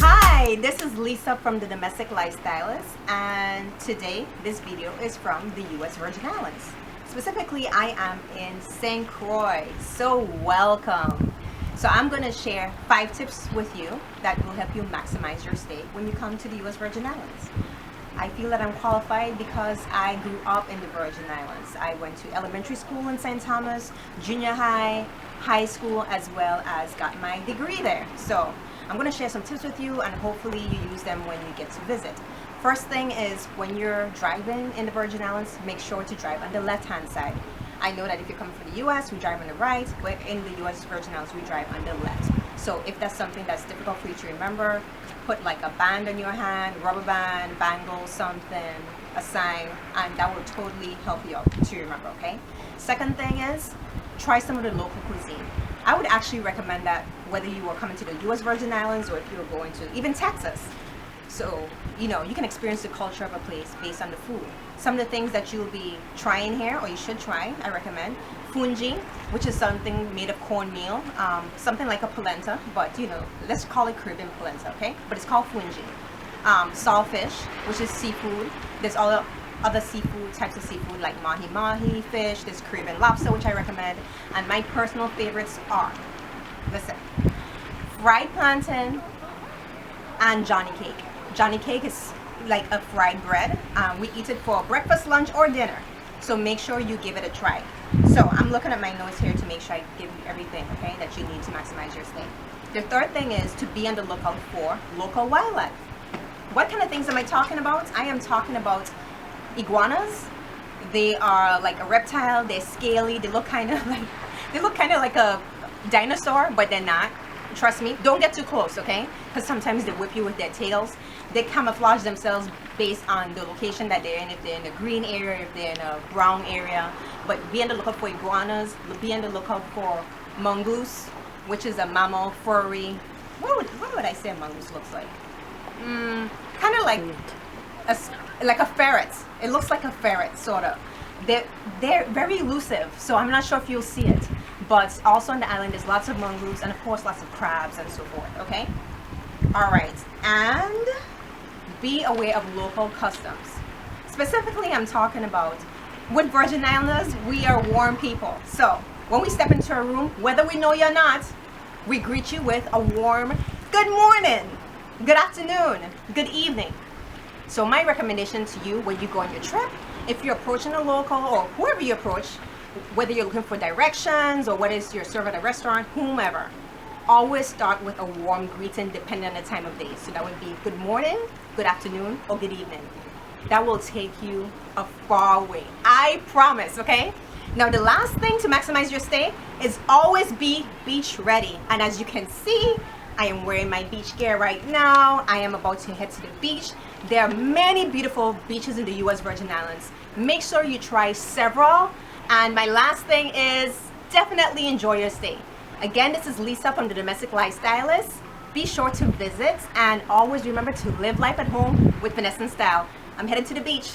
Hi, this is Lisa from the Domestic Lifestylist, and today this video is from the US Virgin Islands. Specifically, I am in St. Croix, so welcome. So I'm going to share 5 tips with you that will help you maximize your stay when you come to the US Virgin Islands. I feel that I'm qualified because I grew up in the Virgin Islands. I went to elementary school in St. Thomas, junior high, high school, as well as got my degree there. So I'm going to share some tips with you, and hopefully you use them when you get to visit. First thing is, when you're driving in the Virgin Islands, make sure to drive on the left-hand side. I know that if you're coming from the US, we drive on the right, but in the US Virgin Islands, we drive on the left. So if that's something that's difficult for you to remember, put like a band on your hand, rubber band, bangle, something, a sign, and that will totally help you out to remember, okay? Second thing is, try some of the local cuisine. I would actually recommend that whether you are coming to the US Virgin Islands or if you're going to even Texas. So, you can experience the culture of a place based on the food. Some of the things that you'll be trying here, or you should try, I recommend, fungi, which is something made of cornmeal, something like a polenta, but let's call it Caribbean polenta, okay? But it's called fungi. Saltfish, which is seafood. There's all other seafood, types of seafood like mahi-mahi fish, there's Caribbean lobster, which I recommend, and my personal favorites are, listen, fried plantain and Johnny cake. Johnny cake is like a fried bread. We eat it for breakfast, lunch, or dinner. So make sure you give it a try. So I'm looking at my notes here to make sure I give you everything, okay, that you need to maximize your stay. The third thing is to be on the lookout for local wildlife. What kind of things am I talking about? I am talking about iguanas. They are like a reptile. They're scaly. They look kind of like a dinosaur, but they're not. Trust me, don't get too close, okay? Because sometimes they whip you with their tails. They camouflage themselves based on the location that they're in. If they're in a green area, if they're in a brown area. But be on the lookout for iguanas. Be on the lookout for mongoose, which is a mammal, furry. What would I say a mongoose looks like? Kind of like a ferret. It looks like a ferret, sort of. They're very elusive, so I'm not sure if you'll see it. But also on the island, there's lots of mongoose and of course lots of crabs and so forth, okay? All right, and be aware of local customs. Specifically, I'm talking about, with Virgin Islanders, we are warm people. So when we step into a room, whether we know you or not, we greet you with a warm good morning, good afternoon, good evening. So my recommendation to you when you go on your trip, if you're approaching a local or whoever you approach, whether you're looking for directions or whether it's your server at a restaurant, whomever, always start with a warm greeting depending on the time of day. So that would be good morning, good afternoon, or good evening. That will take you a far way. I promise, okay? Now the last thing to maximize your stay is always be beach ready. And as you can see, I am wearing my beach gear right now. I am about to head to the beach. There are many beautiful beaches in the US Virgin Islands. Make sure you try several. And my last thing is definitely enjoy your stay. Again, this is Lisa from the Domestic Lifestylist. Be sure to visit and always remember to live life at home with finesse and style. I'm headed to the beach.